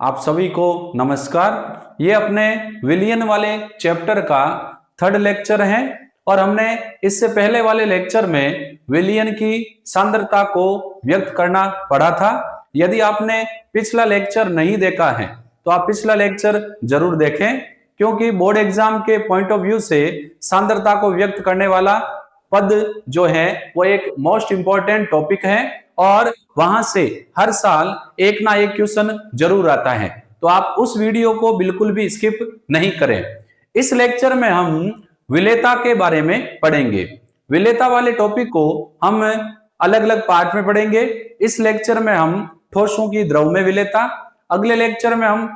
आप सभी को नमस्कार। ये अपने विलियन वाले चैप्टर का थर्ड लेक्चर है और हमने इससे पहले वाले लेक्चर में विलियन की सांद्रता को व्यक्त करना पढ़ा था। यदि आपने पिछला लेक्चर नहीं देखा है तो आप पिछला लेक्चर जरूर देखें, क्योंकि बोर्ड एग्जाम के पॉइंट ऑफ व्यू से सांद्रता को व्यक्त करने वाला पद जो है वो एक मोस्ट इंपॉर्टेंट टॉपिक है और वहां से हर साल एक ना एक क्वेश्चन जरूर आता है। तो आप उस वीडियो को बिल्कुल भी स्किप नहीं करें। इस लेक्चर में हम विलेयता के बारे में पढ़ेंगे। विलेयता वाले टॉपिक को हम अलग अलग पार्ट में पढ़ेंगे। इस लेक्चर में हम ठोसों की द्रव में विलेयता, अगले लेक्चर में हम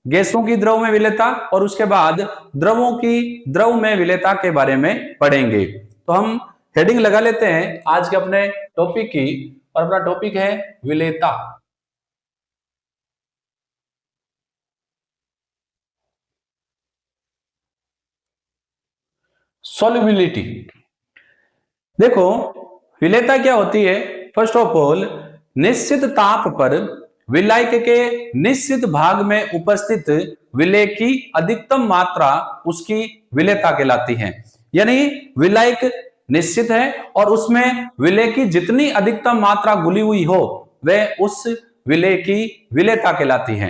गैसों की द्रव में विलेयता और उसके बाद द्रवों की द्रव में विलेयता के बारे में पढ़ेंगे। तो हम हेडिंग लगा लेते हैं आज के अपने टॉपिक की, और अपना टॉपिक है विलेयता। सॉल्युबिलिटी। देखो, विलेयता क्या होती है। फर्स्ट ऑफ ऑल, निश्चित ताप पर विलायक के निश्चित भाग में उपस्थित विलेय की अधिकतम मात्रा उसकी विलेयता कहलाती है। यानी विलायक निश्चित है और उसमें विलेय की जितनी अधिकतम मात्रा घुली हुई हो वह उस विलेय की विलेयता कहलाती है।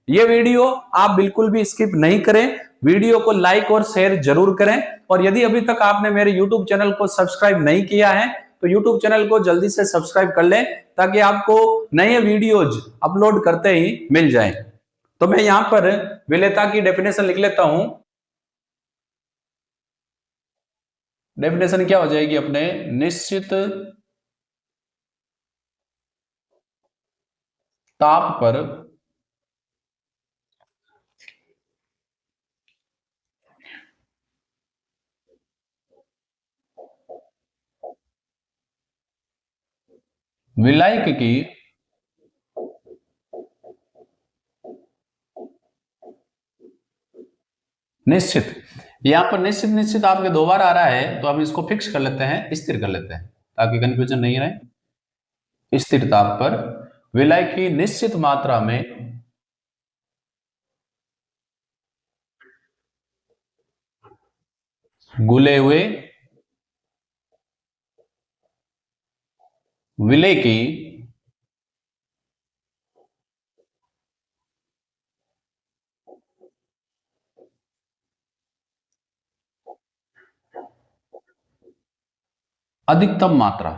यह वीडियो आप बिल्कुल भी स्किप नहीं करें, वीडियो को लाइक और शेयर जरूर करें। और यदि अभी तक आपने मेरे YouTube चैनल को सब्सक्राइब नहीं किया है तो YouTube चैनल को जल्दी से सब्सक्राइब कर लें, ताकि आपको नए वीडियोज अपलोड करते ही मिल जाएं। तो मैं यहां पर विलेयता की डेफिनेशन लिख लेता हूं। डेफिनेशन क्या हो जाएगी अपने, निश्चित ताप पर विलायक की निश्चित, यहां पर निश्चित निश्चित आपके दो बार आ रहा है तो हम इसको फिक्स कर लेते हैं, स्थिर कर लेते हैं ताकि कंफ्यूजन नहीं रहे। स्थिर ताप पर विलायक की निश्चित मात्रा में घुले हुए विलेय की अधिकतम मात्रा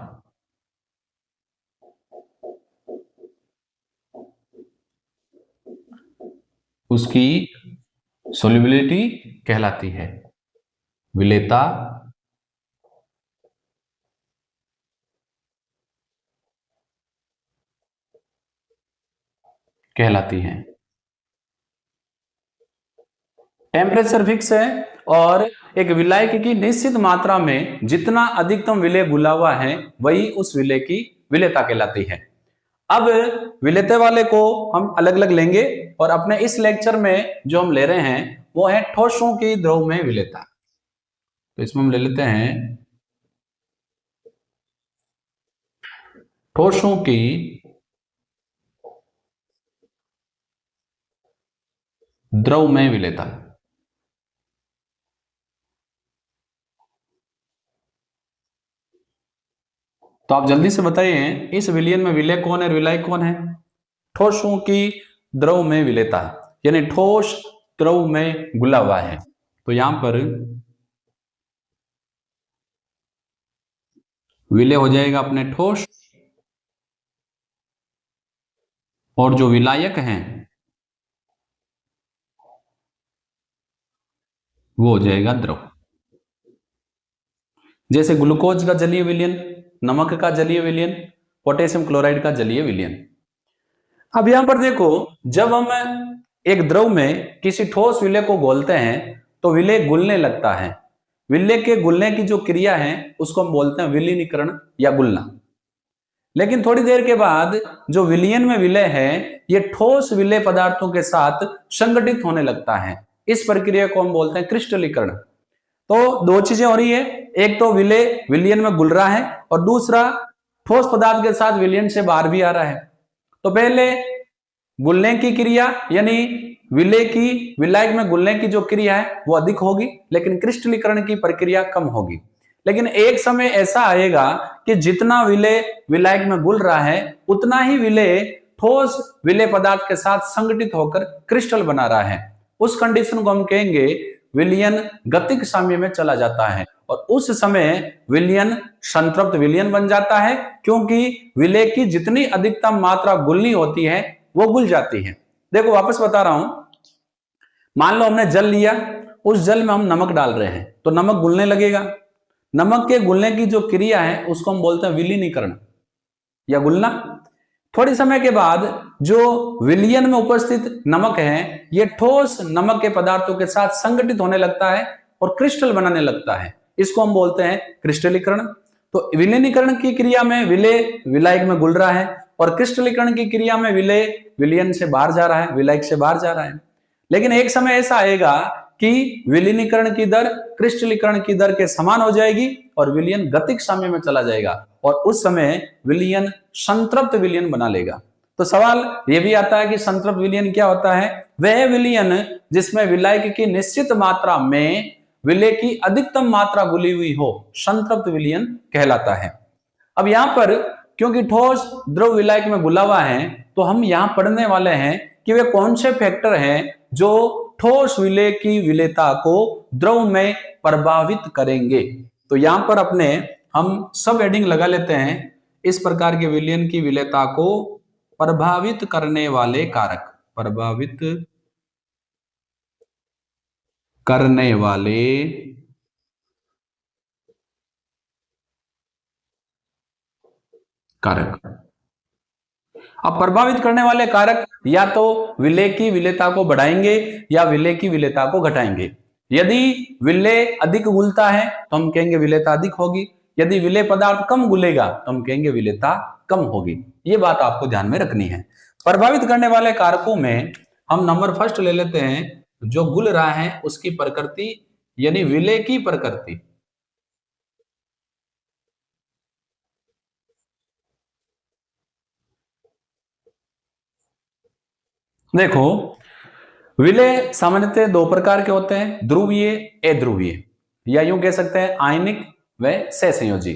उसकी सोल्युबिलिटी कहलाती है, विलेयता कहलाती है। टेम्परेचर फिक्स है और एक विलायक की निश्चित मात्रा में जितना अधिकतम विलेय घुला हुआ है वही उस विलेय की विलेयता कहलाती है। अब विलेयता वाले को हम अलग अलग लेंगे और अपने इस लेक्चर में जो हम ले रहे हैं वो है ठोसों की द्रव में विलेयता। तो इसमें हम ले लेते हैं ठोसों की द्रव में विलेयता। तो आप जल्दी से बताइए, इस विलियन में विलेय कौन है और विलायक कौन है। ठोसों की द्रव में विलेयता, यानी ठोस द्रव में घुला हुआ है। तो यहां पर विलेय हो जाएगा अपने ठोस, और जो विलायक हैं वो हो जाएगा द्रव। जैसे ग्लूकोज का जलीय विलयन, नमक का जलीय विलयन, पोटेशियम क्लोराइड का जलीय विलयन। अब यहां पर देखो, जब हम एक द्रव में किसी ठोस विलेय को घोलते हैं तो विलेय घुलने लगता है। विलेय के घुलने की जो क्रिया है उसको हम बोलते हैं विलीनीकरण या घुलना। लेकिन थोड़ी देर के बाद जो विलयन में विलेय है ये ठोस विलेय पदार्थों के साथ संगठित होने लगता है। इस प्रक्रिया को हम बोलते हैं क्रिस्टलीकरण। तो दो चीजें हो रही है, एक तो विलेय विलयन में घुल रहा है और दूसरा ठोस पदार्थ के साथ विलयन से बाहर भी आ रहा है। तो पहले गुलने की क्रिया यानी विलेय की विलायक में गुलने की जो क्रिया है वो अधिक होगी, लेकिन क्रिस्टलीकरण की प्रक्रिया कम होगी। लेकिन एक समय ऐसा आएगा कि जितना विलेय विलायक में गुल रहा है उतना ही विलेय ठोस विलेय पदार्थ के साथ संगठित होकर क्रिस्टल बना रहा है। उस कंडीशन को हम कहेंगे विलयन गतिक साम्य में चला जाता है, और उस समय विलयन संतृप्त विलयन बन जाता है, क्योंकि विलेय की जितनी अधिकतम मात्रा गुलनी होती है वो गुल जाती है। देखो वापस बता रहा हूं, मान लो हमने जल लिया, उस जल में हम नमक डाल रहे हैं तो नमक घुलने लगेगा। नमक के घुलने की जो क्रिया है उसको हम बोलते हैं विलीनीकरण या घुलना। थोड़ी समय के बाद जो विलयन में उपस्थित नमक है ये ठोस नमक के पदार्थों के साथ संगठित होने लगता है और क्रिस्टल बनाने लगता है, इसको हम बोलते हैं क्रिस्टलीकरण। तो विलीनीकरण की क्रिया में विलेय विलायक में घुल रहा है, और क्रिस्टलीकरण की क्रिया में विलेय विलयन से बाहर जा रहा है, विलायक से बाहर जा रहा है। लेकिन एक समय ऐसा आएगा कि विलीनीकरण की दर क्रिस्टलीकरण की दर के समान हो जाएगी और विलयन गतिक साम्य में चला जाएगा, और उस समय विलयन संतृप्त विलयन बना लेगा। तो सवाल यह भी आता है कि संतृप्त विलयन क्या होता है? वह विलयन जिसमें विलायक की निश्चित मात्रा में विलेय की अधिकतम मात्रा घुली हुई हो, संतृप्त विलयन कहलाता है। अब यहां पर क्योंकि ठोस द्रव विलायक में घुला हुआ है, तो हम यहां पढ़ने वाले हैं कि वे कौन से फैक्टर हैं जो ठोस विलेय की विलेयता को द्रव में प्रभावित करेंगे। तो यहां पर अपने हम सब हेडिंग लगा लेते हैं, इस प्रकार के विलयन की विलेयता को प्रभावित करने वाले कारक, प्रभावित करने वाले कारक। अब प्रभावित करने वाले कारक या तो विलेय की विलेयता को बढ़ाएंगे या विलेय की विलेयता को घटाएंगे। यदि विलेय अधिक घुलता है तो हम कहेंगे विलेयता अधिक होगी, यदि विलेय पदार्थ कम घुलेगा तो हम कहेंगे विलेयता कम होगी। ये बात आपको ध्यान में रखनी है। प्रभावित करने वाले कारकों में हम नंबर फर्स्ट ले लेते हैं, जो घुल रहा है उसकी प्रकृति यानी विलेय की प्रकृति। देखो विलेय सामान्यतः दो प्रकार के होते हैं, ध्रुवीय अध्रुवीय, या यूं कह सकते हैं आयनिक व सहसंयोजी।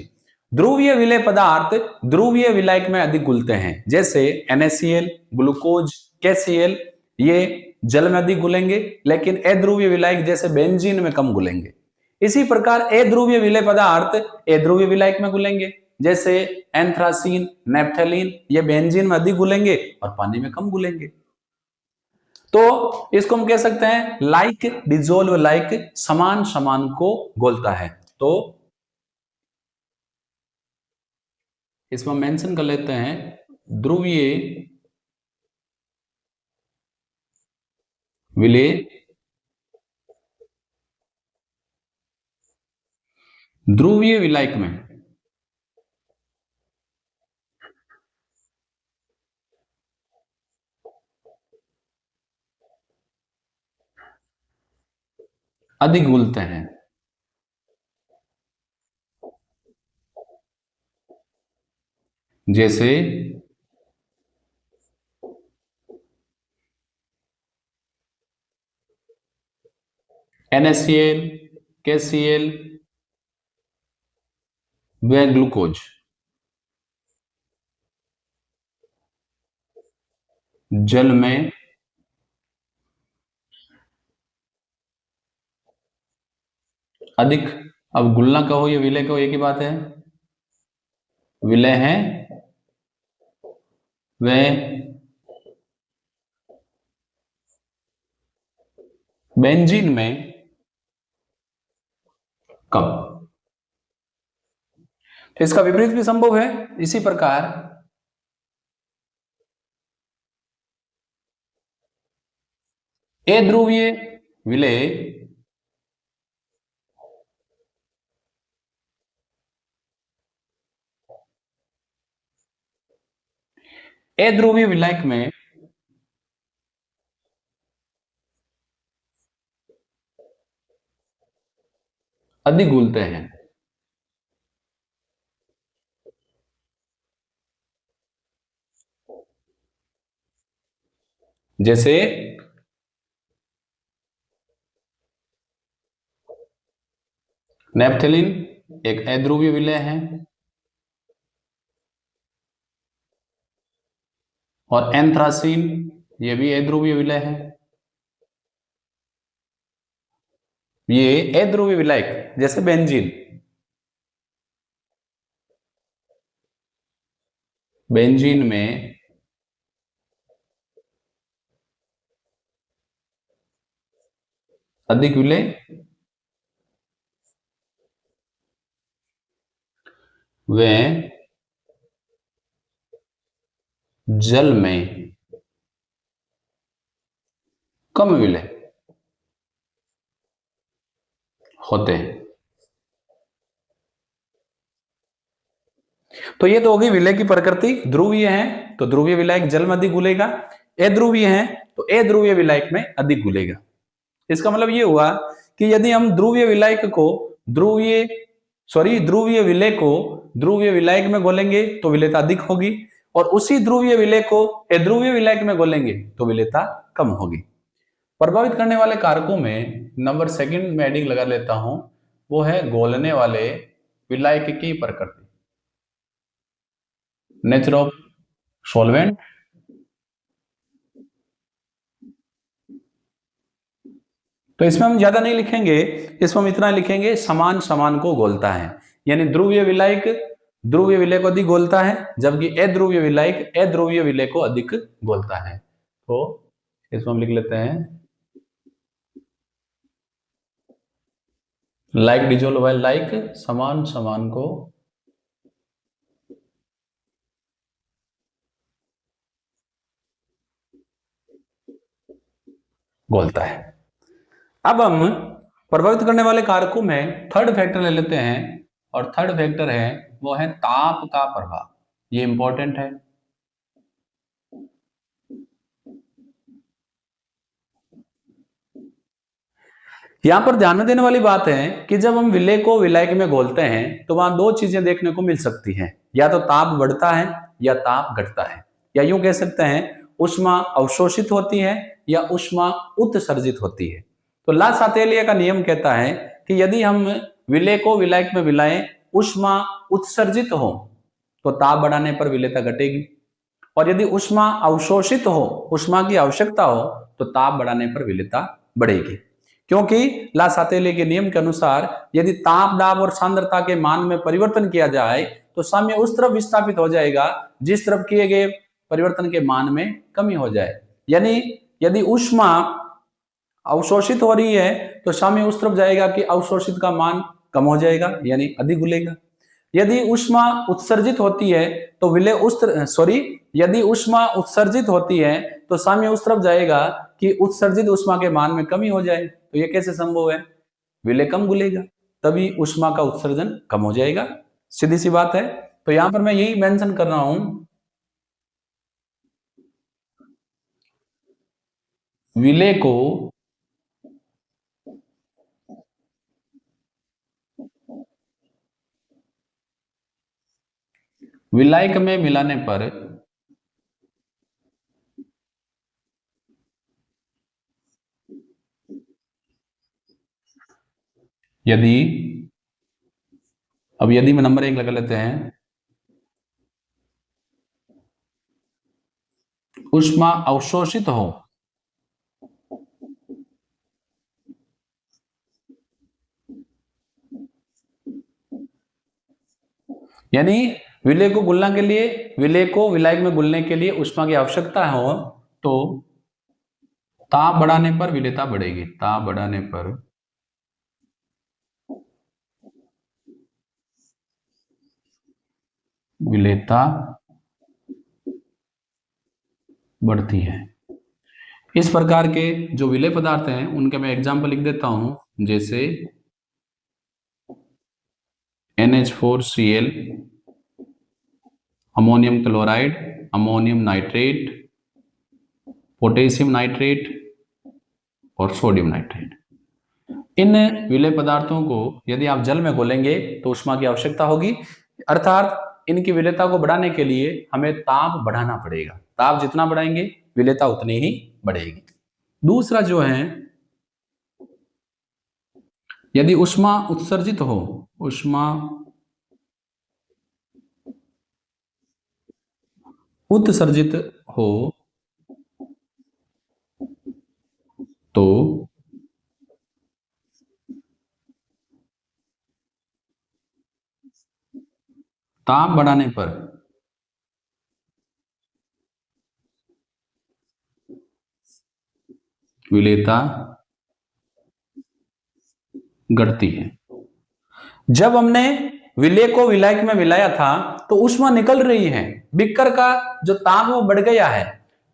ध्रुवीय विलेय पदार्थ ध्रुवीय विलायक में अधिक घुलते हैं, जैसे NaCl, ग्लूकोज, KCl, ये जल में अधिक घुलेंगे, लेकिन अध्रुवीय विलायक जैसे बेंजीन में कम घुलेंगे। इसी प्रकार अध्रुवीय विलेय पदार्थ अध्रुवीय विलायक में घुलेंगे, जैसे एंथ्रासीन, नेप्थलीन, ये बेंजीन में अधिक घुलेंगे और पानी में कम घुलेंगे। तो इसको हम कह सकते हैं लाइक डिजोल्व लाइक, समान समान को घोलता है। तो इसमें मेंशन कर लेते हैं ध्रुवीय विलेय ध्रुवीय विलायक में अधिक घुलते हैं। जैसे NaCl, KCl व ग्लूकोज जल में अधिक। अब घुलना कहो या विलय कहो एक ही बात है, विलय है व बेंजीन में कम। तो इसका विपरीत भी संभव है। इसी प्रकार अध्रुवीय विलेय अध्रुवीय विलायक में अधिक घुलते हैं। जैसे नेप्थेलिन एक अध्रुवीय विलय है और एंथ्रासीन ये भी अध्रुवीय विलय है। ये अध्रुवीय विलायक जैसे बेंजीन, बेंजीन में अधिक विलय, वे जल में कम विलय होते हैं। तो ये तो होगी विलय की प्रकृति। ध्रुवीय है तो ध्रुवीय विलायक जल में अधिक घुलेगा, अध्रुवीय है तो अध्रुवीय विलायक में अधिक घुलेगा। इसका मतलब ये हुआ कि यदि हम ध्रुवीय विलायक को ध्रुवीय विलय को ध्रुवीय विलायक में घोलेंगे तो विलेयता अधिक होगी, और उसी ध्रुवीय विलय को अध्रुवीय विलायक में घोलेंगे तो विलेयता कम होगी। प्रभावित करने वाले कारकों में नंबर सेकंड में हेडिंग लगा लेता हूं, वो है घोलने वाले विलायक की प्रकृति, नेचर ऑफ सॉल्वेंट। तो इसमें हम ज्यादा नहीं लिखेंगे, इसमें हम इतना लिखेंगे समान समान को घोलता है, यानी ध्रुवीय विलायक ध्रुवीय विलय को अधिक घोलता है, जबकि अध्रुवीय विलायक अध्रुवीय विलय को अधिक घोलता है। तो इसमें हम लिख लेते हैं लाइक डिजोल्व बाय लाइक, समान समान को घोलता है। अब हम प्रभावित करने वाले कारकों में थर्ड फैक्टर ले लेते हैं, और थर्ड फैक्टर है वो है ताप का प्रभाव। ये इंपॉर्टेंट है। यहां पर ध्यान में देने वाली बात है कि जब हम विलय को विलायक में घोलते हैं तो वहां दो चीजें देखने को मिल सकती हैं, या तो ताप बढ़ता है या ताप घटता है, या यूं कह सकते हैं ऊष्मा अवशोषित होती है या ऊष्मा उत्सर्जित होती है। तो ला सातेलिया का नियम कहता है कि यदि हम विलय को विलायक में मिलाएं, ऊष्मा उत्सर्जित हो तो ताप बढ़ाने पर विलेयता घटेगी, और यदि ऊष्मा अवशोषित हो, ऊष्मा की आवश्यकता हो, तो ताप बढ़ाने पर विलेयता बढ़ेगी। क्योंकि ला सातेलिया के नियम के अनुसार यदि ताप, दाब और सांद्रता के मान में परिवर्तन किया जाए तो साम्य उस तरफ विस्थापित हो जाएगा जिस तरफ किए गए परिवर्तन के मान में कमी हो जाए। यानी यदि ऊष्मा अवशोषित हो रही है तो साम्य उस तरफ जाएगा कि अवशोषित का मान कम हो जाएगा, यानी अधिक घुलेगा। यदि ऊष्मा उत्सर्जित होती है तो विलय यदि ऊष्मा उत्सर्जित होती है तो साम्य उस तरफ जाएगा कि उत्सर्जित ऊष्मा के मान में कमी हो जाए। तो ये कैसे संभव है? विलय कम घुलेगा तभी ऊष्मा का उत्सर्जन कम हो जाएगा, सीधी सी बात है। तो यहां पर मैं यही मेंशन कर रहा हूं, विलय को विलायक में मिलाने पर यदि में नंबर 1 लगा लेते हैं, ऊष्मा अवशोषित हो यानी विलय को घुलने के लिए, विलय को विलायक में घुलने के लिए ऊष्मा की आवश्यकता हो तो ताप बढ़ाने पर विलेयता बढ़ेगी। ताप बढ़ाने पर विलेयता बढ़ती है। इस प्रकार के जो विलय पदार्थ हैं उनके मैं एग्जाम्पल लिख देता हूं, जैसे NH4Cl, ammonium chloride, ammonium nitrate, potassium nitrate और सोडियम नाइट्रेट। इन विलय पदार्थों को यदि आप जल में घोलेंगे तो ऊष्मा की आवश्यकता होगी, अर्थात इनकी विलेयता को बढ़ाने के लिए हमें ताप बढ़ाना पड़ेगा। ताप जितना बढ़ाएंगे विलेयता उतनी ही बढ़ेगी। दूसरा जो है, यदि ऊष्मा उत्सर्जित हो, ऊष्मा उत्सर्जित हो तो ताप बढ़ाने पर विलेयता घटती है। जब हमने विलेय को विलायक में मिलाया था तो ऊष्मा निकल रही है, बीकर का जो ताप वो बढ़ गया है।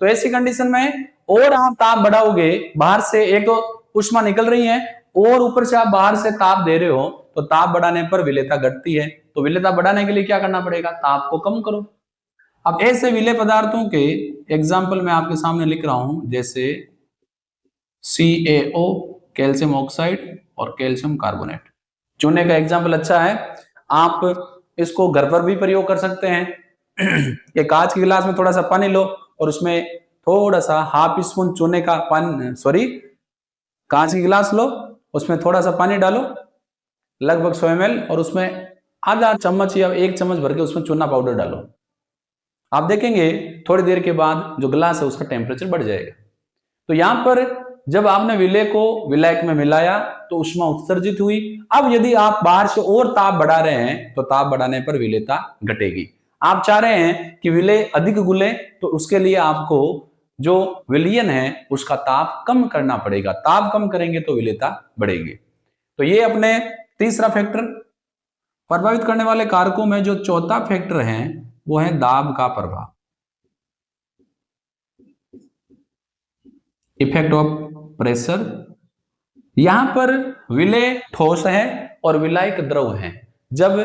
तो ऐसी कंडीशन में और आप ताप बढ़ाओगे, बाहर से एक तो ऊष्मा निकल रही है और ऊपर से आप बाहर से ताप दे रहे हो, तो ताप बढ़ाने पर विलेयता घटती है। तो विलेयता बढ़ाने के लिए क्या करना पड़ेगा, ताप को कम करो। अब ऐसे विलेय पदार्थों के एग्जाम्पल मैं आपके सामने लिख रहा हूं, जैसे CaO कैल्शियम ऑक्साइड और कैल्शियम कार्बोनेट। चूने का एग्जाम्पल अच्छा है, आप इसको घर पर भी प्रयोग कर सकते हैं। एक कांच के गिलास में थोड़ा सा पानी लो और उसमें थोड़ा सा हाफ स्पून चूने का पानी, कांच की गिलास लो, उसमें थोड़ा सा पानी डालो, लगभग 100 ml, और उसमें आधा चम्मच या 1 चम्मच भर के उसमें चूना पाउडर डालो। आप देखेंगे थोड़ी देर के बाद जो गिलास है उसका टेम्परेचर बढ़ जाएगा। तो यहां पर जब आपने विलेय को विलायक में मिलाया तो ऊष्मा उत्सर्जित हुई। अब यदि आप बाहर से और ताप बढ़ा रहे हैं तो ताप बढ़ाने पर विलेयता घटेगी। आप चाह रहे हैं कि विलेय अधिक घुले, तो उसके लिए आपको जो विलयन है उसका ताप कम करना पड़ेगा। ताप कम करेंगे तो विलेयता बढ़ेगी। तो ये अपने तीसरा फैक्टर। प्रभावित करने वाले कारकों में जो चौथा फैक्टर है वो है दाब का प्रभाव, इफेक्ट ऑफ प्रेशर। यहां पर विलेय ठोस है और विलायक द्रव है। जब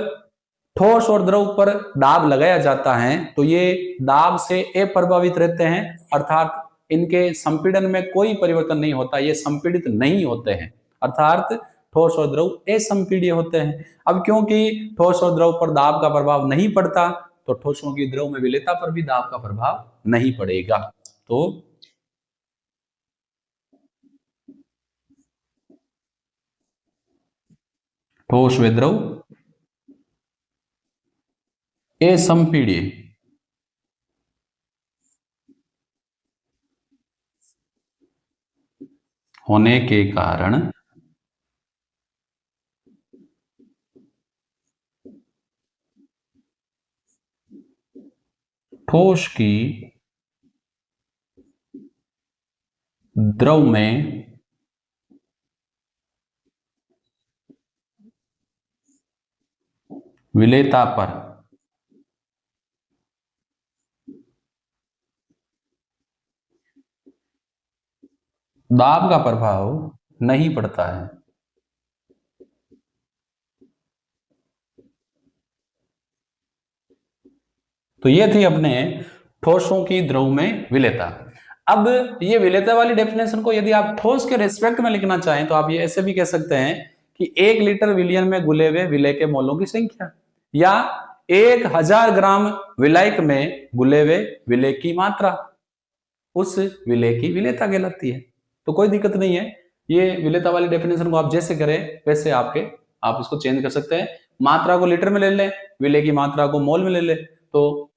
ठोस और द्रव पर दाब लगाया जाता है तो ये दाब से अप्रभावित रहते हैं, अर्थात इनके संपीड़न में कोई परिवर्तन नहीं होता, ये संपीड़ित नहीं होते हैं, अर्थात ठोस और द्रव असंपीड्य होते हैं। अब क्योंकि ठोस और द्रव पर दाब का प्रभाव नहीं पड़ता तो ठोसों की द्रव में विलेयता पर भी दाब का प्रभाव नहीं पड़ेगा। तो ठोस व द्रव असंपीड्य होने के कारण ठोस की द्रव में विलेयता पर दाब का प्रभाव नहीं पड़ता है। तो ये थी अपने ठोसों की द्रव में विलेयता। अब ये विलेयता वाली डेफिनेशन को यदि आप ठोस के रिस्पेक्ट में लिखना चाहें तो आप ये ऐसे भी कह सकते हैं कि 1 लीटर विलयन में घुले हुए विलेय के मोलों की संख्या, या 1000 ग्राम विलायक में घुले हुए विलेय की मात्रा उस विलेय की विलेयता कहलाती है। तो कोई दिक्कत नहीं है, ये विलेयता वाली डेफिनेशन को आप जैसे करें वैसे आप इसको चेंज कर सकते हैं। मात्रा को लीटर में ले लें, विलेय की मात्रा को मोल में ले लें, तो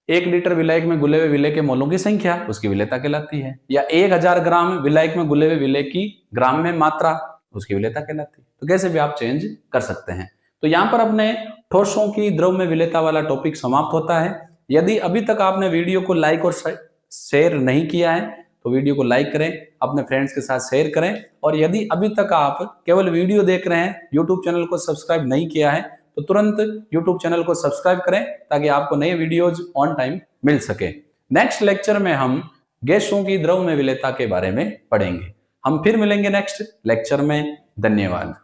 1 लीटर विलायक में घुले हुए विलेय के मोलों की संख्या उसकी विलेयता कहलाती है, या 1000 ग्राम विलायक में घुले हुए विलेय की ग्राम में मात्रा उसकी विलेयता कहलाती है। तो कैसे भी आप चेंज कर सकते हैं। तो यहां पर अपने ठोसों की द्रव में विलेयता वाला टॉपिक समाप्त होता है। यदि अभी तक आपने वीडियो को लाइक और शेयर नहीं किया है तो वीडियो को लाइक करें, अपने फ्रेंड्स के साथ शेयर करें, और यदि अभी तक आप केवल वीडियो देख रहे हैं, यूट्यूब चैनल को सब्सक्राइब नहीं किया है, तो तुरंत यूट्यूब चैनल को सब्सक्राइब करें ताकि आपको नए वीडियोज ऑन टाइम मिल सके। नेक्स्ट लेक्चर में हम गैसों की द्रव में विलेयता के बारे में पढ़ेंगे। हम फिर मिलेंगे नेक्स्ट लेक्चर में। धन्यवाद।